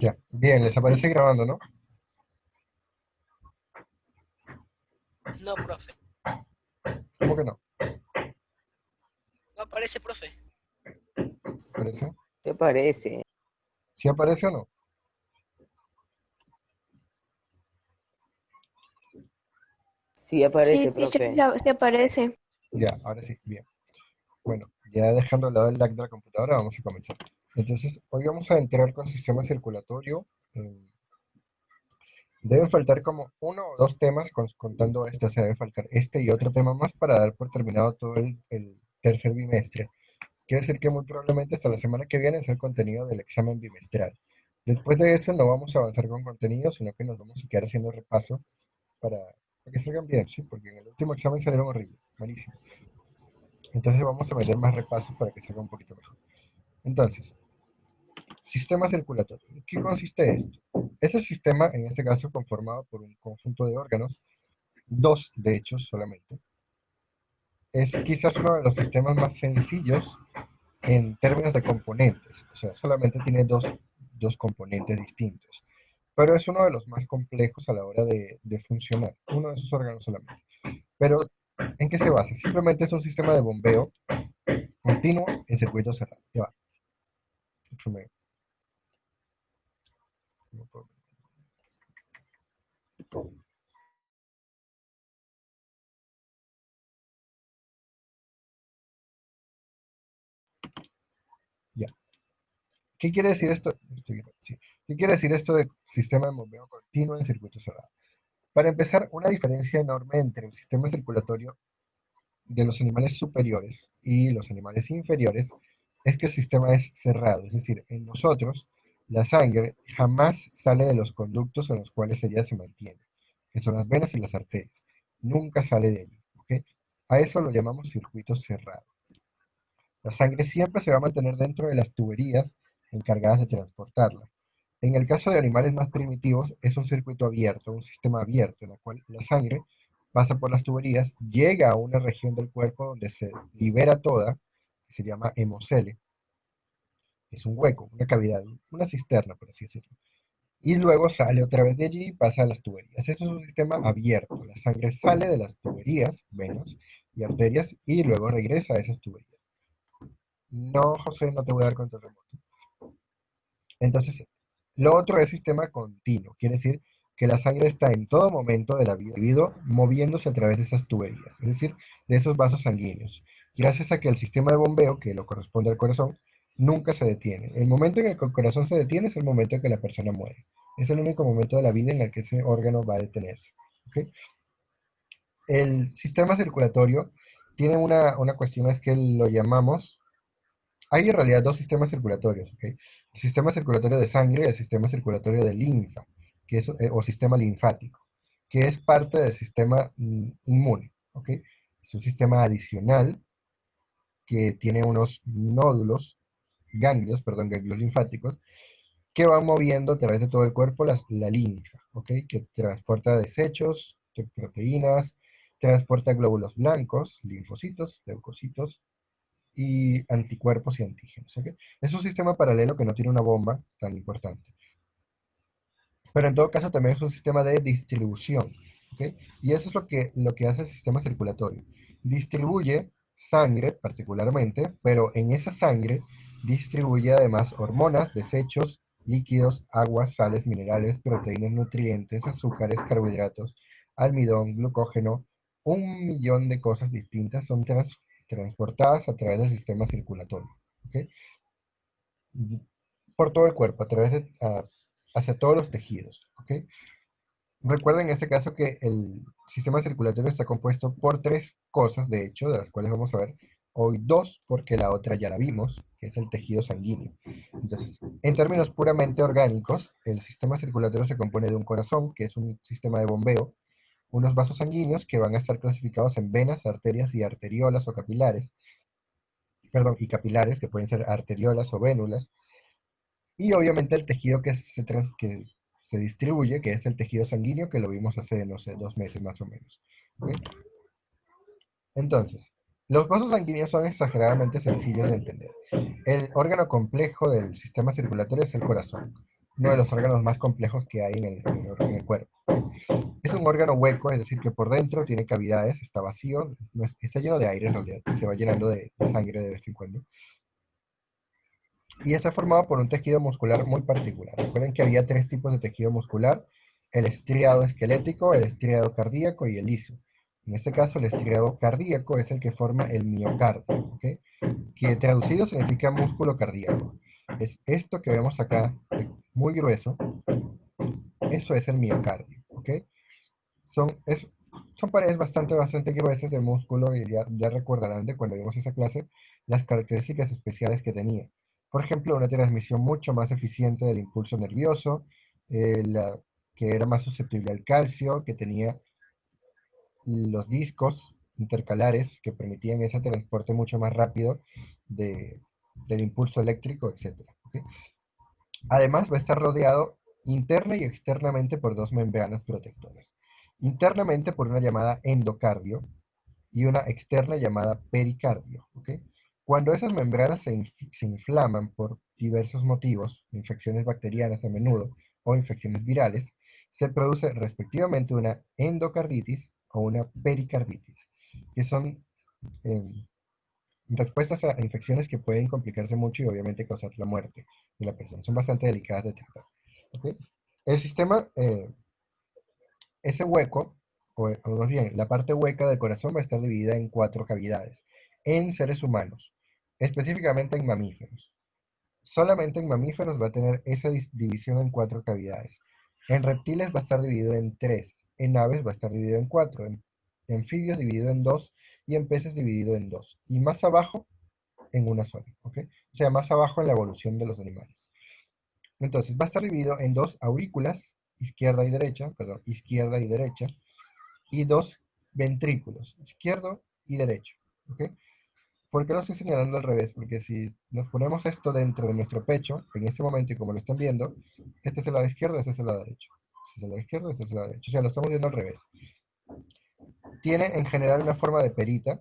Ya, bien, les aparece grabando, ¿no? No, profe. ¿Cómo que no? No aparece, profe. ¿Aparece? ¿Qué parece? ¿Sí aparece o no? Sí, Sí, aparece, teacher, profe. se aparece. Ya, ahora sí, bien. Bueno, ya dejando al lado el lag de la computadora, vamos a comenzar. Entonces, hoy vamos a entrar con sistema circulatorio. eh, Deben faltar como uno o dos temas contando esto, o sea, debe faltar este y otro tema más para dar por terminado todo el tercer bimestre. Quiere decir que muy probablemente hasta la semana que viene es el contenido del examen bimestral. Después de eso no vamos a avanzar con contenido, sino que nos vamos a quedar haciendo repaso para que salgan bien, ¿sí? Porque en el último examen salieron horribles, malísimo. Entonces vamos a meter más repasos para que salga un poquito mejor. Entonces, sistema circulatorio. ¿En qué consiste esto? Es el sistema, en este caso, conformado por un conjunto de órganos, dos de hecho solamente. Es quizás uno de los sistemas más sencillos en términos de componentes, o sea, solamente tiene dos componentes distintos, pero es uno de los más complejos a la hora de funcionar, uno de esos órganos solamente. Pero, ¿en qué se basa? Simplemente es un sistema de bombeo continuo en circuito cerrado. Ya va. Déjame- no puedo- Ya. ¿Qué quiere decir esto? Sí. ¿Qué quiere decir esto de sistema de bombeo continuo en circuito cerrado? Para empezar, una diferencia enorme entre el sistema circulatorio de los animales superiores y los animales inferiores es que el sistema es cerrado, es decir, en nosotros la sangre jamás sale de los conductos en los cuales ella se mantiene, que son las venas y las arterias, nunca sale de allí, ¿ok? A eso lo llamamos circuito cerrado. La sangre siempre se va a mantener dentro de las tuberías encargadas de transportarla. En el caso de animales más primitivos, es un circuito abierto, un sistema abierto, en el cual la sangre pasa por las tuberías, llega a una región del cuerpo donde se libera toda, que se llama hemocele, es un hueco, una cavidad, una cisterna, por así decirlo. Y luego sale otra vez de allí y pasa a las tuberías. Eso es un sistema abierto. La sangre sale de las tuberías, venas y arterias, y luego regresa a esas tuberías. No, José, no te voy a dar control remoto. Entonces, lo otro es sistema continuo, quiere decir que la sangre está en todo momento de la vida del individuo moviéndose a través de esas tuberías, es decir, de esos vasos sanguíneos, gracias a que el sistema de bombeo, que lo corresponde al corazón, nunca se detiene. El momento en el que el corazón se detiene es el momento en que la persona muere. Es el único momento de la vida en el que ese órgano va a detenerse. ¿Ok? El sistema circulatorio tiene una cuestión, es que lo llamamos. Hay en realidad dos sistemas circulatorios, ¿ok? El sistema circulatorio de sangre y el sistema circulatorio de linfa, que es, o sistema linfático, que es parte del sistema inmune, ¿ok? Es un sistema adicional que tiene unos nódulos, ganglios, perdón, ganglios linfáticos, que van moviendo a través de todo el cuerpo la linfa, ¿ok? Que transporta desechos, proteínas, transporta glóbulos blancos, linfocitos, leucocitos, y anticuerpos y antígenos. ¿Ok? Es un sistema paralelo que no tiene una bomba tan importante. Pero en todo caso también es un sistema de distribución. ¿Ok? Y eso es lo que hace el sistema circulatorio. Distribuye sangre particularmente, pero en esa sangre distribuye además hormonas, desechos, líquidos, aguas, sales, minerales, proteínas, nutrientes, azúcares, carbohidratos, almidón, glucógeno, un millón de cosas distintas son transportadas a través del sistema circulatorio. ¿Ok? Por todo el cuerpo, hacia todos los tejidos. ¿Ok? Recuerden en este caso que el sistema circulatorio está compuesto por tres cosas, de hecho, de las cuales vamos a ver hoy dos, porque la otra ya la vimos, que es el tejido sanguíneo. Entonces, en términos puramente orgánicos, el sistema circulatorio se compone de un corazón, que es un sistema de bombeo, unos vasos sanguíneos que van a estar clasificados en venas, arterias y arteriolas o capilares, perdón, y capilares, que pueden ser arteriolas o vénulas, y obviamente el tejido que se distribuye, que es el tejido sanguíneo, que lo vimos hace, no sé, 2 meses más o menos. ¿Ok? Entonces, los vasos sanguíneos son exageradamente sencillos de entender. El órgano complejo del sistema circulatorio es el corazón. uno de los órganos más complejos que hay en el cuerpo. Es un órgano hueco, es decir, que por dentro tiene cavidades, está vacío, está lleno de aire en realidad, se va llenando de sangre de vez en cuando. Y está formado por un tejido muscular muy particular. Recuerden que había tres tipos de tejido muscular: el estriado esquelético, el estriado cardíaco y el liso. En este caso, el estriado cardíaco es el que forma el miocardio, ¿ok? Que traducido significa músculo cardíaco. Es esto que vemos acá, muy grueso, eso es el miocardio, ¿ok? Son, es, son paredes bastante gruesas de músculo, y ya recordarán de cuando vimos esa clase las características especiales que tenía. Por ejemplo, una transmisión mucho más eficiente del impulso nervioso, que era más susceptible al calcio, que tenía los discos intercalares que permitían ese transporte mucho más rápido de, del impulso eléctrico, etc. ¿Ok? Además, va a estar rodeado interna y externamente por dos membranas protectoras. Internamente por una llamada endocardio y una externa llamada pericardio. ¿Ok? Cuando esas membranas se inflaman por diversos motivos, infecciones bacterianas a menudo o infecciones virales, se produce respectivamente una endocarditis o una pericarditis, que son eh, respuestas a infecciones que pueden complicarse mucho y obviamente causar la muerte de la persona. Son bastante delicadas de tratar. ¿Ok? El sistema, ese hueco, o más bien, la parte hueca del corazón va a estar dividida en cuatro cavidades en seres humanos, específicamente en mamíferos. Solamente en mamíferos va a tener esa división en cuatro cavidades. En reptiles va a estar dividido en tres, en aves va a estar dividido en cuatro, en anfibios dividido en dos y en peces dividido en dos. Y más abajo en una sola, ¿ok? O sea, más abajo en la evolución de los animales. Entonces, va a estar dividido en dos aurículas, izquierda y derecha, y dos ventrículos, izquierdo y derecho, ¿ok? ¿Por qué lo estoy señalando al revés? Porque si nos ponemos esto dentro de nuestro pecho, en este momento, y como lo están viendo, este es el lado izquierdo, este es el lado derecho. Este es el lado izquierdo, este es el lado derecho. O sea, lo estamos viendo al revés. Tiene en general una forma de perita,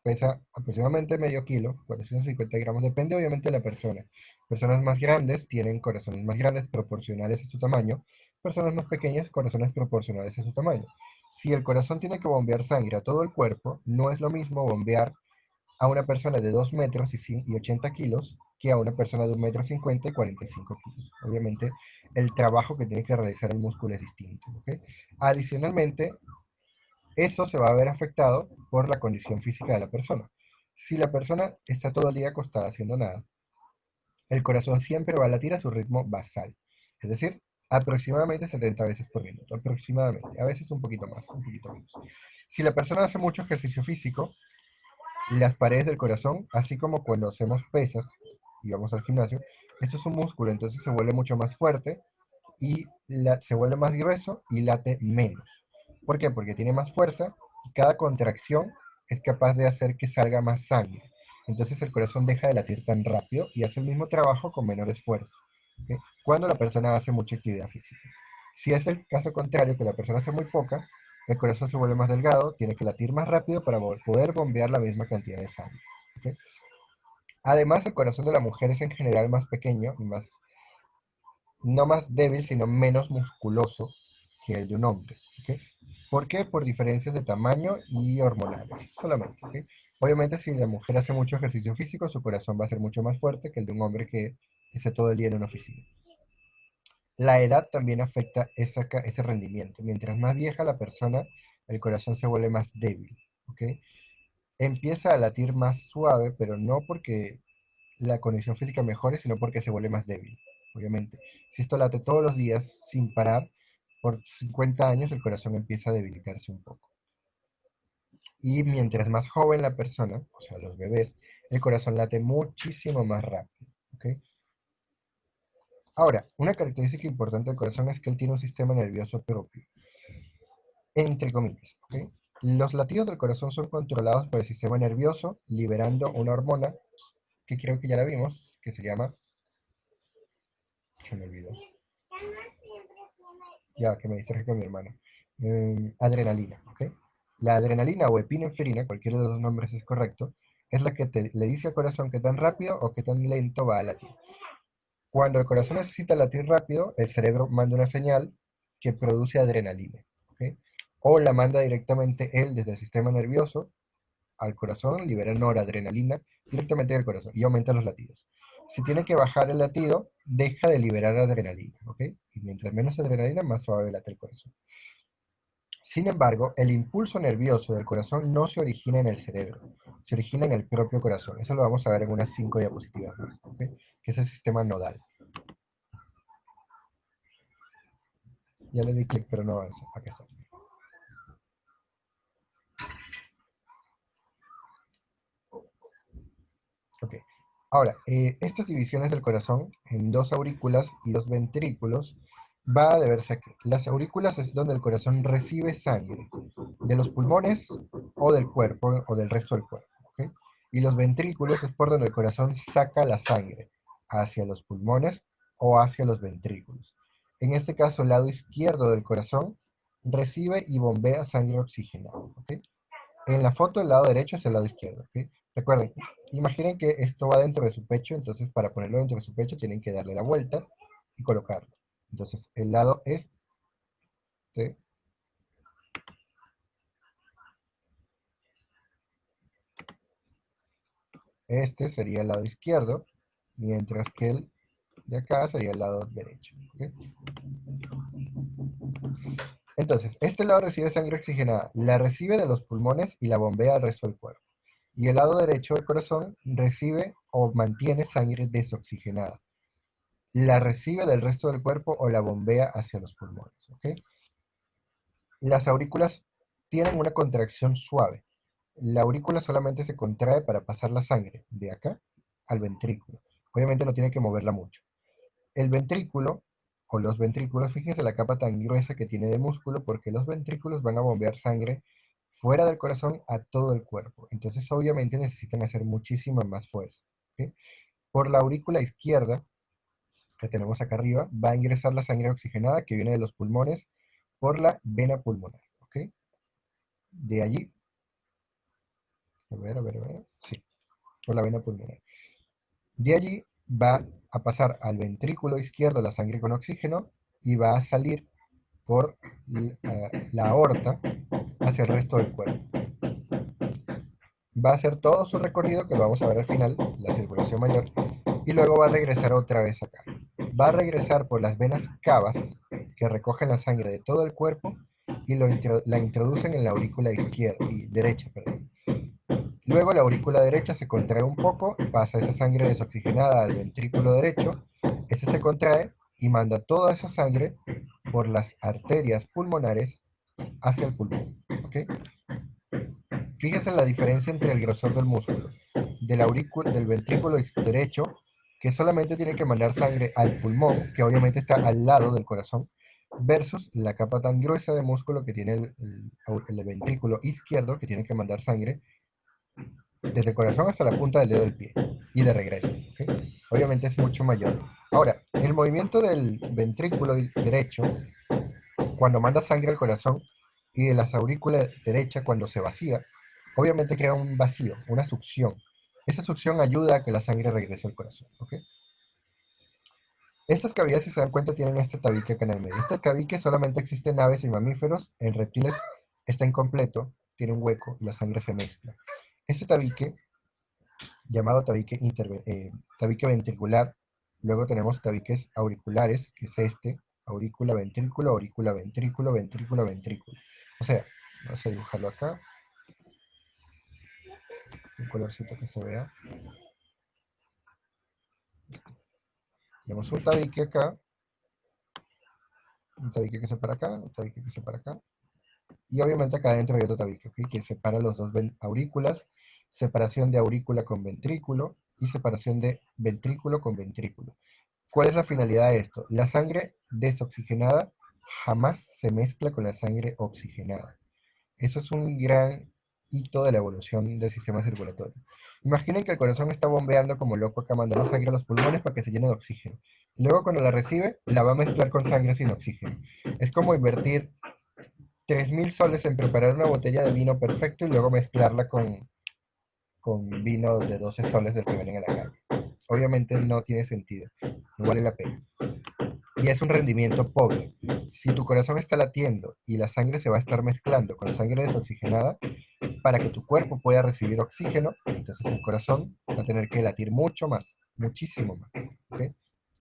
pesa aproximadamente medio kilo, 450 gramos, depende obviamente de la persona. Personas más grandes tienen corazones más grandes proporcionales a su tamaño, personas más pequeñas corazones proporcionales a su tamaño. Si el corazón tiene que bombear sangre a todo el cuerpo, no es lo mismo bombear a una persona de 2 metros y 80 kilos que a una persona de 1 metro 50 y 45 kilos. Obviamente el trabajo que tiene que realizar el músculo es distinto. ¿Ok? Adicionalmente, eso se va a ver afectado por la condición física de la persona. Si la persona está todo el día acostada haciendo nada, el corazón siempre va a latir a su ritmo basal, es decir, aproximadamente 70 veces por minuto, aproximadamente, a veces un poquito más, un poquito menos. Si la persona hace mucho ejercicio físico, las paredes del corazón, así como cuando hacemos pesas y vamos al gimnasio, esto es un músculo, entonces se vuelve mucho más fuerte y se vuelve más grueso y late menos. ¿Por qué? Porque tiene más fuerza y cada contracción es capaz de hacer que salga más sangre. Entonces el corazón deja de latir tan rápido y hace el mismo trabajo con menor esfuerzo. ¿Ok? Cuando la persona hace mucha actividad física. Si es el caso contrario, que la persona hace muy poca, el corazón se vuelve más delgado, tiene que latir más rápido para poder bombear la misma cantidad de sangre. ¿Ok? Además, el corazón de la mujer es en general más pequeño y más, no más débil, sino menos musculoso que el de un hombre. ¿Ok? ¿Por qué? Por diferencias de tamaño y hormonales, solamente. ¿Ok? Obviamente, si la mujer hace mucho ejercicio físico, su corazón va a ser mucho más fuerte que el de un hombre que esté todo el día en una oficina. La edad también afecta ese rendimiento. Mientras más vieja la persona, el corazón se vuelve más débil. ¿Ok? Empieza a latir más suave, pero no porque la condición física mejore, sino porque se vuelve más débil, obviamente. Si esto late todos los días sin parar, por 50 años el corazón empieza a debilitarse un poco. Y mientras más joven la persona, o sea, los bebés, el corazón late muchísimo más rápido. ¿Ok? Ahora, una característica importante del corazón es que él tiene un sistema nervioso propio, entre comillas. ¿Ok? Los latidos del corazón son controlados por el sistema nervioso, liberando una hormona que creo que ya la vimos, que se llama, se me olvidó, ya que me distraje con mi hermano, adrenalina, ¿ok? La adrenalina o epinefrina, cualquiera de los dos nombres es correcto, es la que le dice al corazón qué tan rápido o qué tan lento va a latir. Cuando el corazón necesita latir rápido, el cerebro manda una señal que produce adrenalina, ¿ok? O la manda directamente él desde el sistema nervioso al corazón, libera noradrenalina directamente del corazón y aumenta los latidos. Si tiene que bajar el latido, deja de liberar adrenalina, ¿ok? Y mientras menos adrenalina, más suave late el corazón. Sin embargo, el impulso nervioso del corazón no se origina en el cerebro, se origina en el propio corazón. Eso lo vamos a ver en unas 5 diapositivas más, ¿ok? Que es el sistema nodal. Ya le di clic, pero no avanza. Acá está. Ok. Ahora, estas divisiones del corazón en dos aurículas y dos ventrículos va a deberse a que las aurículas es donde el corazón recibe sangre de los pulmones o del cuerpo o del resto del cuerpo, ¿ok? Y los ventrículos es por donde el corazón saca la sangre hacia los pulmones o hacia los ventrículos. En este caso, el lado izquierdo del corazón recibe y bombea sangre oxigenada, ¿ok? En la foto, el lado derecho es el lado izquierdo, ¿ok? Recuerden, imaginen que esto va dentro de su pecho, entonces para ponerlo dentro de su pecho tienen que darle la vuelta y colocarlo. Entonces, el lado este sería el lado izquierdo, mientras que el de acá sería el lado derecho, ¿ok? Entonces, este lado recibe sangre oxigenada, la recibe de los pulmones y la bombea al resto del cuerpo. Y el lado derecho del corazón recibe o mantiene sangre desoxigenada. La recibe del resto del cuerpo o la bombea hacia los pulmones, ¿ok? Las aurículas tienen una contracción suave. La aurícula solamente se contrae para pasar la sangre de acá al ventrículo. Obviamente no tiene que moverla mucho. El ventrículo o los ventrículos, fíjense la capa tan gruesa que tiene de músculo, porque los ventrículos van a bombear sangre fuera del corazón a todo el cuerpo. Entonces obviamente necesitan hacer muchísima más fuerza, ¿ok? Por la aurícula izquierda, que tenemos acá arriba, va a ingresar la sangre oxigenada que viene de los pulmones por la vena pulmonar, ¿ok? De allí, sí, por la vena pulmonar. De allí va a pasar al ventrículo izquierdo la sangre con oxígeno y va a salir por la aorta hacia el resto del cuerpo. Va a hacer todo su recorrido, que lo vamos a ver al final, la circulación mayor, y luego va a regresar otra vez acá. Va a regresar por las venas cavas, que recogen la sangre de todo el cuerpo, y la introducen en la aurícula izquierda y derecha, perdón. Luego la aurícula derecha se contrae un poco, pasa esa sangre desoxigenada al ventrículo derecho, ese se contrae y manda toda esa sangre por las arterias pulmonares hacia el pulmón, ¿ok? Fíjese la diferencia entre el grosor del músculo del ventrículo derecho, que solamente tiene que mandar sangre al pulmón, que obviamente está al lado del corazón, versus la capa tan gruesa de músculo que tiene el ventrículo izquierdo, que tiene que mandar sangre desde el corazón hasta la punta del dedo del pie y de regreso, ¿ok? Obviamente es mucho mayor. Ahora, el movimiento del ventrículo derecho, cuando manda sangre al corazón, y de las aurículas derecha cuando se vacía, obviamente crea un vacío, una succión. Esa succión ayuda a que la sangre regrese al corazón, ¿ok? Estas cavidades, si se dan cuenta, tienen este tabique acá en el medio. Este tabique solamente existe en aves y mamíferos, en reptiles está incompleto, tiene un hueco y la sangre se mezcla. Este tabique, llamado tabique ventricular, luego tenemos tabiques auriculares, que es este, aurícula, ventrículo, aurícula, ventrículo, ventrículo, ventrículo. O sea, vamos a dibujarlo acá, un colorcito que se vea. Tenemos un tabique acá, un tabique que se para acá, un tabique que se para acá. Y obviamente acá adentro hay otro tabique, ¿okay? Que separa los dos aurículas, separación de aurícula con ventrículo y separación de ventrículo con ventrículo. ¿Cuál es la finalidad de esto? La sangre desoxigenada jamás se mezcla con la sangre oxigenada. Eso es un gran hito de la evolución del sistema circulatorio. Imaginen que el corazón está bombeando como loco acá, mandando sangre a los pulmones para que se llene de oxígeno. Luego cuando la recibe, la va a mezclar con sangre sin oxígeno. Es como invertir 3.000 soles en preparar una botella de vino perfecto y luego mezclarla con vino de 12 soles del que venden en la calle. obviamente no tiene sentido, no vale la pena. Y es un rendimiento pobre. Si tu corazón está latiendo y la sangre se va a estar mezclando con sangre desoxigenada, para que tu cuerpo pueda recibir oxígeno, entonces el corazón va a tener que latir mucho más, muchísimo más. ¿Ok?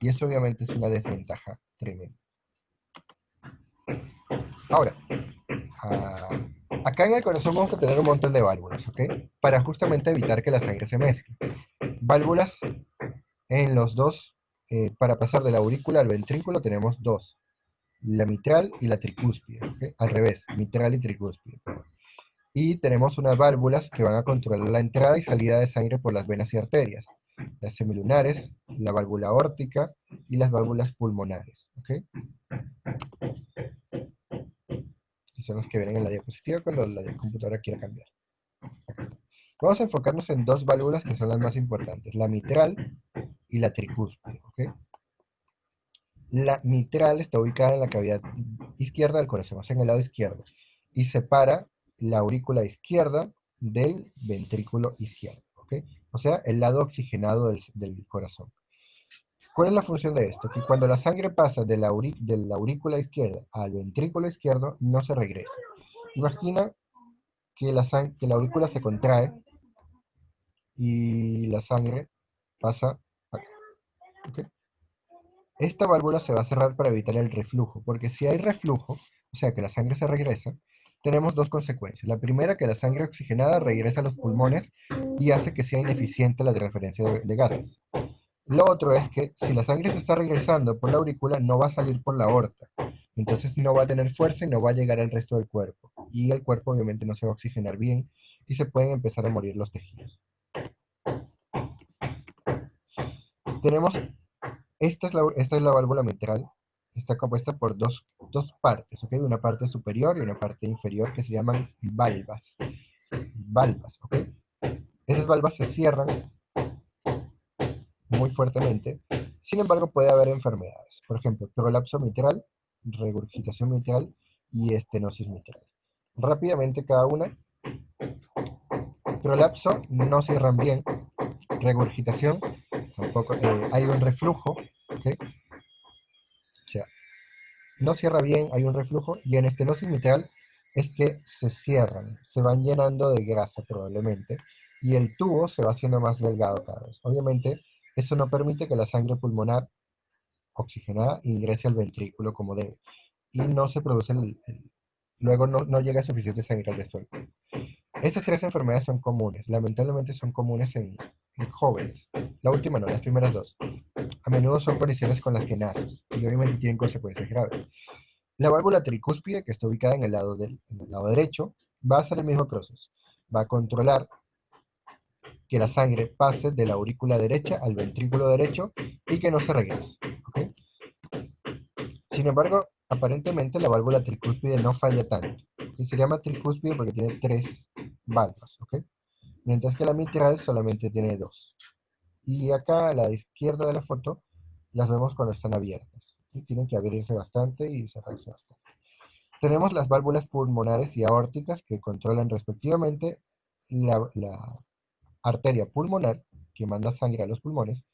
Y eso obviamente es una desventaja tremenda. Ahora, ah, acá en el corazón vamos a tener un montón de válvulas, ¿ok? Para justamente evitar que la sangre se mezcle. Válvulas en los dos, para pasar de la aurícula al ventrículo tenemos dos, la mitral y la tricúspide, ¿ok? Al revés, mitral y tricúspide. Y tenemos unas válvulas que van a controlar la entrada y salida de sangre por las venas y arterias, las semilunares, la válvula aórtica y las válvulas pulmonares, ¿ok? Y son las que vienen en la diapositiva cuando la computadora quiera cambiar. Acá está. Vamos a enfocarnos en dos válvulas que son las más importantes, la mitral y la tricúspide, ¿ok? La mitral está ubicada en la cavidad izquierda del corazón, o sea, en el lado izquierdo, y separa la aurícula izquierda del ventrículo izquierdo, ¿ok? O sea, el lado oxigenado del corazón. ¿Cuál es la función de esto? Que cuando la sangre pasa de la aurícula izquierda al ventrículo izquierdo, no se regresa. Imagina que que la aurícula se contrae y la sangre pasa acá, ¿ok? Esta válvula se va a cerrar para evitar el reflujo, porque si hay reflujo, o sea que la sangre se regresa, tenemos dos consecuencias. La primera, que la sangre oxigenada regresa a los pulmones y hace que sea ineficiente la transferencia de gases. Lo otro es que si la sangre se está regresando por la aurícula, no va a salir por la aorta. Entonces no va a tener fuerza y no va a llegar al resto del cuerpo. Y el cuerpo obviamente no se va a oxigenar bien y se pueden empezar a morir los tejidos. Tenemos esta es la válvula mitral. Está compuesta por dos partes, ¿ok? Una parte superior y una parte inferior que se llaman valvas. Valvas, ¿ok? Esas valvas se cierran muy fuertemente. Sin embargo, puede haber enfermedades. Por ejemplo, prolapso mitral, regurgitación mitral y estenosis mitral. Rápidamente cada una. Prolapso no cierran bien. Regurgitación tampoco. Hay un reflujo, ¿ok? O sea, no cierra bien, hay un reflujo, y en estenosis mitral es que se cierran, se van llenando de grasa probablemente, y el tubo se va haciendo más delgado cada vez. Obviamente, eso no permite que la sangre pulmonar oxigenada ingrese al ventrículo como debe, y no se produce luego no llega suficiente sangre al resto del cuerpo. Estas tres enfermedades son comunes, lamentablemente son comunes en jóvenes. La última no, las primeras dos. A menudo son condiciones con las que naces, y obviamente tienen consecuencias graves. La válvula tricúspide, que está ubicada en en el lado derecho, va a hacer el mismo proceso. Va a controlar que la sangre pase de la aurícula derecha al ventrículo derecho y que no se regrese, ¿ok? Sin embargo, aparentemente la válvula tricúspide no falla tanto. Y se llama tricúspide porque tiene tres válvulas, ¿ok? Mientras que la mitral solamente tiene dos. Y acá a la izquierda de la foto las vemos cuando están abiertas. Y tienen que abrirse bastante y cerrarse bastante. Tenemos las válvulas pulmonares y aórticas que controlan respectivamente la arteria pulmonar, que manda sangre a los pulmones,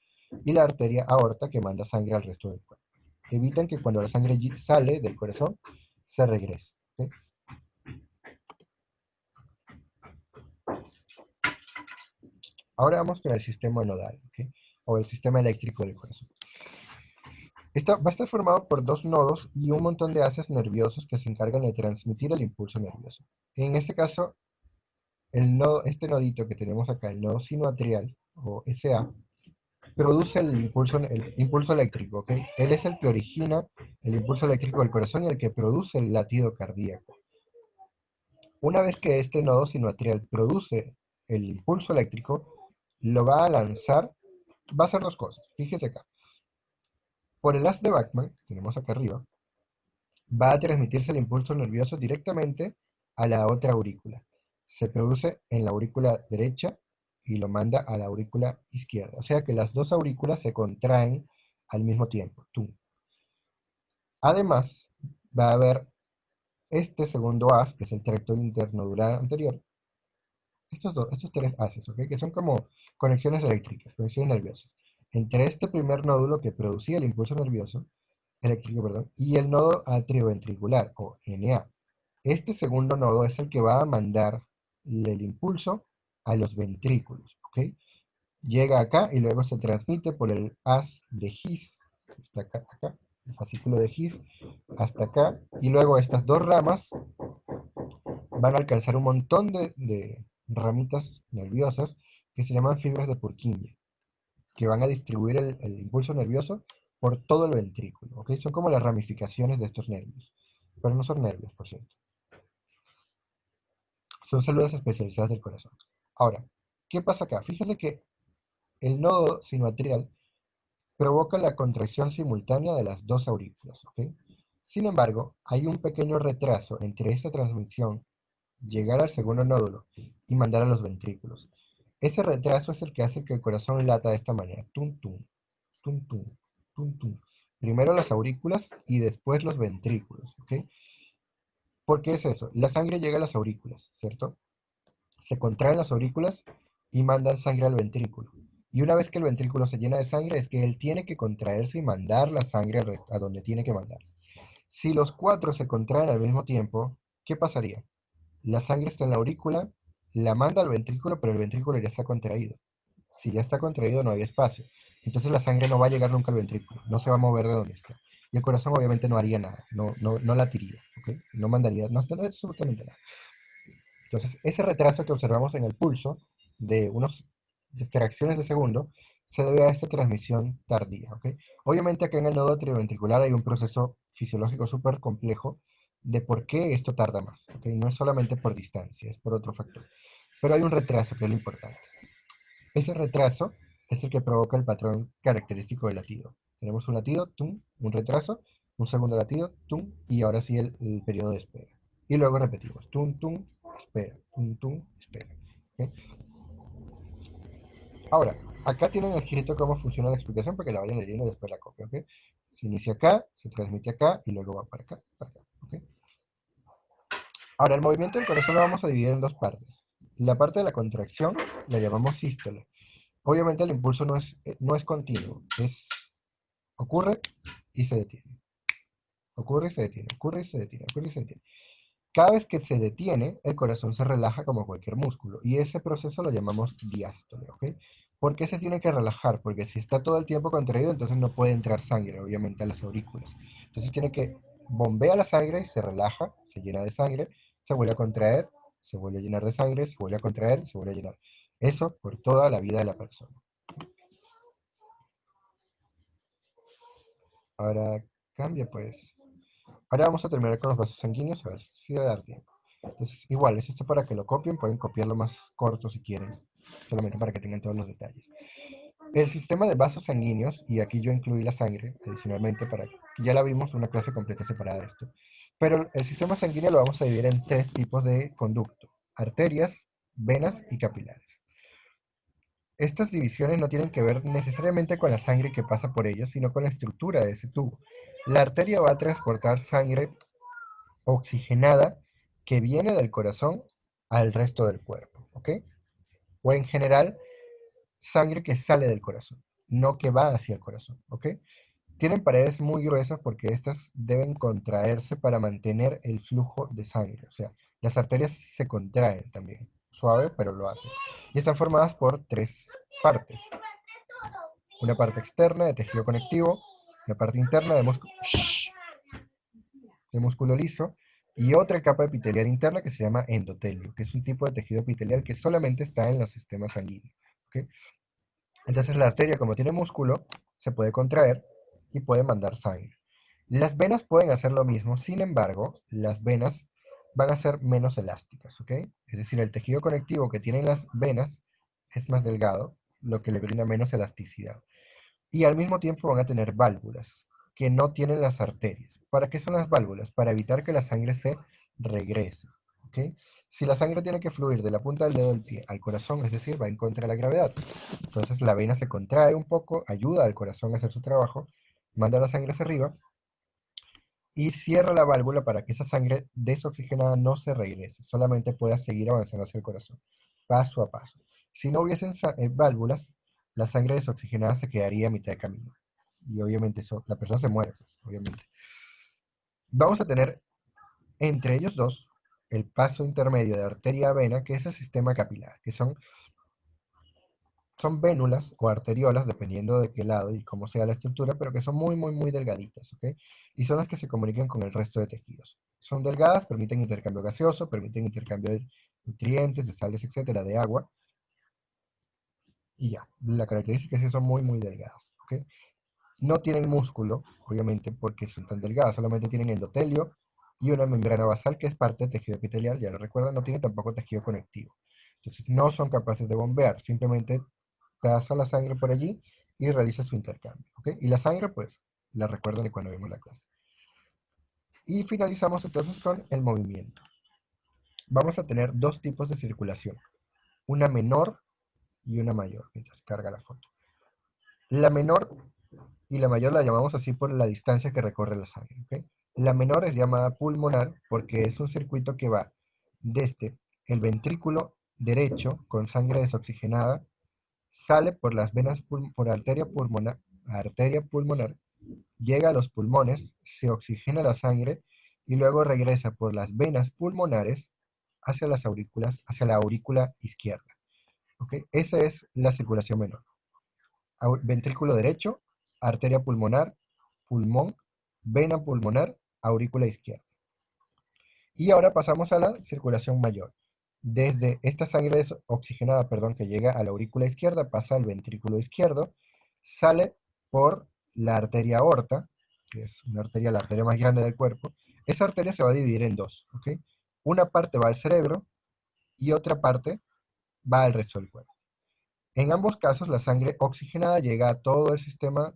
y la arteria aorta, que manda sangre al resto del cuerpo. Evitan que cuando la sangre sale del corazón, se regrese, ¿ok? Ahora vamos con el sistema nodal, ¿ok? O el sistema eléctrico del corazón. Va a estar formado por dos nodos y un montón de haces nerviosos que se encargan de transmitir el impulso nervioso. En este caso, este nodito que tenemos acá, el nodo sinoatrial, o SA, produce el impulso eléctrico, ¿ok? Él es el que origina el impulso eléctrico del corazón y el que produce el latido cardíaco. Una vez que este nodo sinoatrial produce el impulso eléctrico, lo va a lanzar, va a hacer dos cosas, fíjese acá. Por el haz de Bachmann, que tenemos acá arriba, va a transmitirse el impulso nervioso directamente a la otra aurícula. Se produce en la aurícula derecha y lo manda a la aurícula izquierda. O sea que las dos aurículas se contraen al mismo tiempo. ¡Tum! Además, va a haber este segundo haz, que es el tracto internodular anterior. Estos tres haces, ¿ok? Que son como conexiones eléctricas, conexiones nerviosas. entre este primer nódulo que producía el impulso nervioso, eléctrico, perdón, y el nodo atrioventricular, o NA. Este segundo nodo es el que va a mandar el impulso a los ventrículos, ¿ok? Llega acá y luego se transmite por el haz de His, está acá, el fascículo de His, hasta acá, y luego estas dos ramas van a alcanzar un montón de ramitas nerviosas que se llaman fibras de Purkinje, que van a distribuir el impulso nervioso por todo el ventrículo, ¿ok? Son como las ramificaciones de estos nervios, pero no son nervios, por cierto. Son células especializadas del corazón. Ahora, ¿qué pasa acá? Fíjese que el nodo sinoatrial provoca la contracción simultánea de las dos aurículas, ¿ok? Sin embargo, hay un pequeño retraso entre esta transmisión, llegar al segundo nódulo y mandar a los ventrículos. Ese retraso es el que hace que el corazón lata de esta manera, tum tum, tum tum, tum tum. Primero las aurículas y después los ventrículos, ¿ok? ¿Por qué es eso? La sangre llega a las aurículas, ¿cierto? Se contraen las aurículas y mandan sangre al ventrículo. Y una vez que el ventrículo se llena de sangre, es que él tiene que contraerse y mandar la sangre a donde tiene que mandar. Si los cuatro se contraen al mismo tiempo, ¿qué pasaría? La sangre está en la aurícula, la manda al ventrículo, pero el ventrículo ya está contraído. Si ya está contraído, no hay espacio. Entonces la sangre no va a llegar nunca al ventrículo, no se va a mover de donde está. Y el corazón obviamente no haría nada, no latiría, ¿ok? No mandaría, no haría absolutamente nada. Entonces, ese retraso que observamos en el pulso de unas fracciones de segundo se debe a esta transmisión tardía, ¿ok? Obviamente acá en el nodo atrioventricular hay un proceso fisiológico súper complejo de por qué esto tarda más, ¿ok? No es solamente por distancia, es por otro factor. Pero hay un retraso que es lo importante. Ese retraso es el que provoca el patrón característico del latido. Tenemos un latido, tum, un retraso, un segundo latido, tum, y ahora sí el periodo de espera. Y luego repetimos, tum, tum, espera, tum, tum, espera. ¿Ok? Ahora, acá tienen escrito cómo funciona la explicación para que la vayan leyendo y después la copia. ¿Ok? Se inicia acá, se transmite acá y luego va para acá, para acá. ¿Ok? Ahora, el movimiento del corazón lo vamos a dividir en dos partes. La parte de la contracción la llamamos sístole. Obviamente el impulso no es continuo, ocurre y se detiene. Ocurre y se detiene, ocurre y se detiene, ocurre y se detiene. Cada vez que se detiene, el corazón se relaja como cualquier músculo y ese proceso lo llamamos diástole, ¿ok? ¿Por qué se tiene que relajar? Porque si está todo el tiempo contraído, entonces no puede entrar sangre, obviamente, a las aurículas. Entonces tiene que bombea la sangre, se relaja, se llena de sangre, se vuelve a contraer, se vuelve a llenar de sangre, se vuelve a contraer, se vuelve a llenar. Eso por toda la vida de la persona. Ahora cambia pues. Ahora vamos a terminar con los vasos sanguíneos, a ver si va a dar tiempo. Entonces, igual, es esto para que lo copien, pueden copiarlo más corto si quieren, solamente para que tengan todos los detalles. El sistema de vasos sanguíneos, y aquí yo incluí la sangre adicionalmente, para que ya la vimos, una clase completa separada de esto. Pero el sistema sanguíneo lo vamos a dividir en tres tipos de conducto: arterias, venas y capilares. Estas divisiones no tienen que ver necesariamente con la sangre que pasa por ellos, sino con la estructura de ese tubo. La arteria va a transportar sangre oxigenada que viene del corazón al resto del cuerpo, ¿ok? O en general, sangre que sale del corazón, no que va hacia el corazón, ¿ok? Tienen paredes muy gruesas porque estas deben contraerse para mantener el flujo de sangre, o sea, las arterias se contraen también, suave, pero lo hacen. Y están formadas por tres partes: una parte externa de tejido conectivo, una parte interna de músculo liso y otra capa epitelial interna que se llama endotelio, que es un tipo de tejido epitelial que solamente está en los sistemas sanguíneos, ¿ok? Entonces la arteria, como tiene músculo, se puede contraer y puede mandar sangre. Las venas pueden hacer lo mismo, sin embargo, las venas van a ser menos elásticas, ¿ok? Es decir, el tejido conectivo que tienen las venas es más delgado, lo que le brinda menos elasticidad. Y al mismo tiempo van a tener válvulas que no tienen las arterias. ¿Para qué son las válvulas? Para evitar que la sangre se regrese, ¿ok? Si la sangre tiene que fluir de la punta del dedo del pie al corazón, es decir, va en contra de la gravedad. Entonces la vena se contrae un poco, ayuda al corazón a hacer su trabajo, manda la sangre hacia arriba y cierra la válvula para que esa sangre desoxigenada no se regrese, solamente pueda seguir avanzando hacia el corazón, paso a paso. Si no hubiesen válvulas, la sangre desoxigenada se quedaría a mitad de camino. Y obviamente eso, la persona se muere, pues, obviamente. Vamos a tener entre ellos dos el paso intermedio de arteria a vena, que es el sistema capilar, que son vénulas o arteriolas, dependiendo de qué lado y cómo sea la estructura, pero que son muy, muy, muy delgaditas, ¿ok? Y son las que se comunican con el resto de tejidos. Son delgadas, permiten intercambio gaseoso, permiten intercambio de nutrientes, de sales, etcétera, de agua, y ya. La característica es que son muy, muy delgadas, ¿ok? No tienen músculo, obviamente, porque son tan delgadas, solamente tienen endotelio y una membrana basal que es parte del tejido epitelial, ya lo recuerdan, no tiene tampoco tejido conectivo. Entonces no son capaces de bombear, simplemente pasa la sangre por allí y realiza su intercambio, ¿ok? Y la sangre, pues, la recuerdan de cuando vimos la clase. Y finalizamos entonces con el movimiento. Vamos a tener dos tipos de circulación, una menor y una mayor, mientras carga la foto. La menor y la mayor la llamamos así por la distancia que recorre la sangre, ¿ok? La menor es llamada pulmonar porque es un circuito que va desde el ventrículo derecho con sangre desoxigenada, sale por las venas, por arteria pulmonar, llega a los pulmones, se oxigena la sangre y luego regresa por las venas pulmonares hacia las aurículas, hacia la aurícula izquierda, ¿ok? Esa es la circulación menor. Ventrículo derecho, arteria pulmonar, pulmón, vena pulmonar, aurícula izquierda. Y ahora pasamos a la circulación mayor. Desde esta sangre oxigenada, perdón, que llega a la aurícula izquierda, pasa al ventrículo izquierdo, sale por la arteria aorta, que es una arteria, la arteria más grande del cuerpo. Esa arteria se va a dividir en dos, ¿ok? Una parte va al cerebro y otra parte va al resto del cuerpo. En ambos casos, la sangre oxigenada llega a todo el sistema,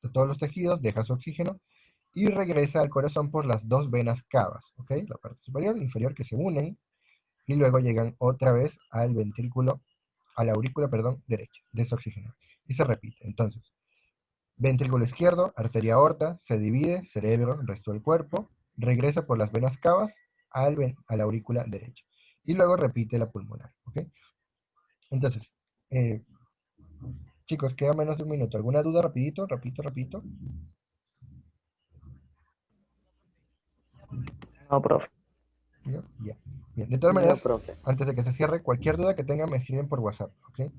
a todos los tejidos, deja su oxígeno y regresa al corazón por las dos venas cavas, ¿ok? La parte superior e inferior que se unen y luego llegan otra vez al ventrículo, a la aurícula, perdón, derecha, desoxigenada. Y se repite. Entonces, ventrículo izquierdo, arteria aorta, se divide, cerebro, resto del cuerpo, regresa por las venas cavas a la aurícula derecha. Y luego repite la pulmonar, ¿ok? Entonces, chicos, queda menos de un minuto. ¿Alguna duda? Rapidito, rapidito, rapidito. No, profe. ¿Ya? Ya. Bien, de todas No, maneras, profe. antes de que se cierre, cualquier duda que tengan me escriben por WhatsApp, ¿ok?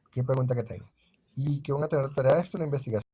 Cualquier pregunta que tengan. Y que van a tener tarea de esto, una investigación.